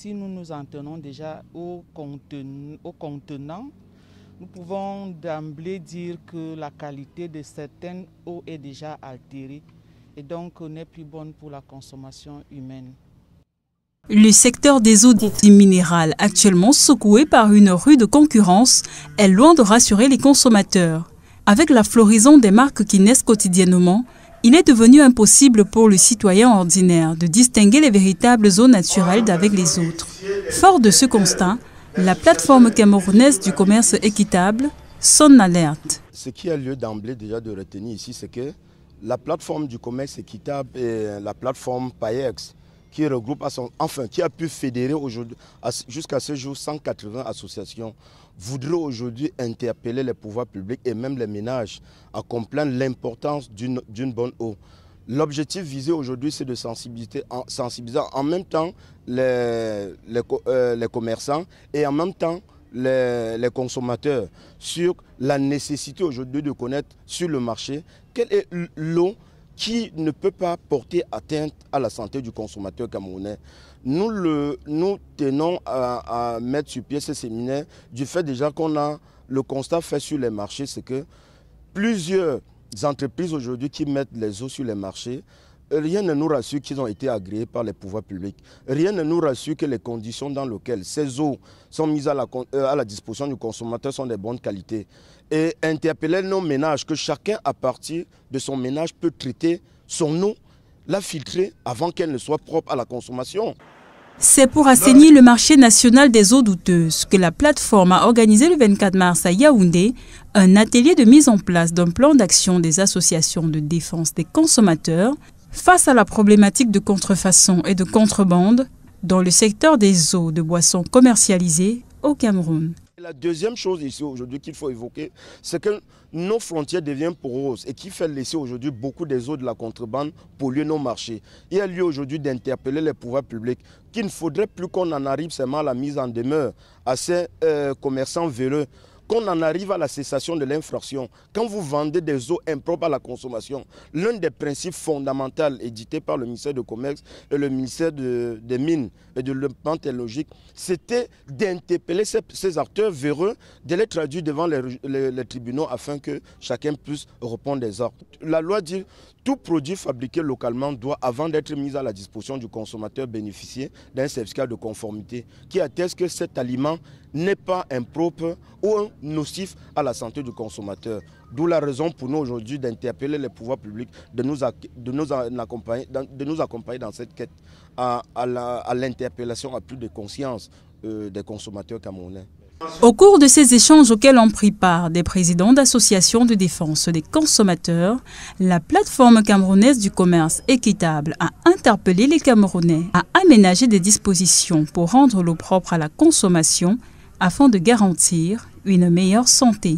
si nous nous en tenons déjà au contenant, nous pouvons d'emblée dire que la qualité de certaines eaux est déjà altérée et donc n'est plus bonne pour la consommation humaine. Le secteur des eaux dites minérales, actuellement secoué par une rude concurrence, est loin de rassurer les consommateurs. Avec la floraison des marques qui naissent quotidiennement, il est devenu impossible pour le citoyen ordinaire de distinguer les véritables eaux naturelles d'avec les autres. Fort de ce constat, la plateforme camerounaise du commerce équitable sonne l'alerte. Ce qui a lieu d'emblée déjà de retenir ici, c'est que la plateforme du commerce équitable et la plateforme PAEX, qui regroupe, qui a pu fédérer aujourd'hui, jusqu'à ce jour, 180 associations, voudrait aujourd'hui interpeller les pouvoirs publics et même les ménages à comprendre l'importance d'une bonne eau. L'objectif visé aujourd'hui, c'est de sensibiliser en même temps les commerçants et en même temps les consommateurs sur la nécessité aujourd'hui de connaître sur le marché quelle est l'eau qui ne peut pas porter atteinte à la santé du consommateur camerounais. Nous tenons à mettre sur pied ce séminaire du fait déjà qu'on a le constat fait sur les marchés, c'est que plusieurs entreprises aujourd'hui qui mettent les eaux sur les marchés, rien ne nous rassure qu'ils ont été agréés par les pouvoirs publics. Rien ne nous rassure que les conditions dans lesquelles ces eaux sont mises à la disposition du consommateur sont de bonne qualité. Et interpeller nos ménages, que chacun à partir de son ménage peut traiter son eau, la filtrer avant qu'elle ne soit propre à la consommation. C'est pour assainir le marché national des eaux douteuses que la plateforme a organisé le 24 mars à Yaoundé un atelier de mise en place d'un plan d'action des associations de défense des consommateurs face à la problématique de contrefaçon et de contrebande dans le secteur des eaux de boissons commercialisées au Cameroun. La deuxième chose ici aujourd'hui qu'il faut évoquer, c'est que nos frontières deviennent poreuses et qui fait laisser aujourd'hui beaucoup des eaux de la contrebande polluer nos marchés. Il y a lieu aujourd'hui d'interpeller les pouvoirs publics qu'il ne faudrait plus qu'on en arrive seulement à la mise en demeure à ces commerçants véreux, qu'on en arrive à la cessation de l'infraction. Quand vous vendez des eaux impropres à la consommation, l'un des principes fondamentaux édités par le ministère du Commerce et le ministère des Mines et de l'Équipement technologique, c'était d'interpeller ces acteurs véreux, de les traduire devant les tribunaux afin que chacun puisse répondre des ordres. La loi dit tout produit fabriqué localement doit, avant d'être mis à la disposition du consommateur, bénéficier d'un certificat de conformité qui atteste que cet aliment n'est pas impropre ou nocif à la santé du consommateur. D'où la raison pour nous aujourd'hui d'interpeller les pouvoirs publics, de nous accompagner dans cette quête à l'interpellation à plus de conscience des consommateurs camerounais. Au cours de ces échanges auxquels ont pris part des présidents d'associations de défense des consommateurs, la plateforme camerounaise du commerce équitable a interpellé les Camerounais à aménager des dispositions pour rendre l'eau propre à la consommation afin de garantir une meilleure santé.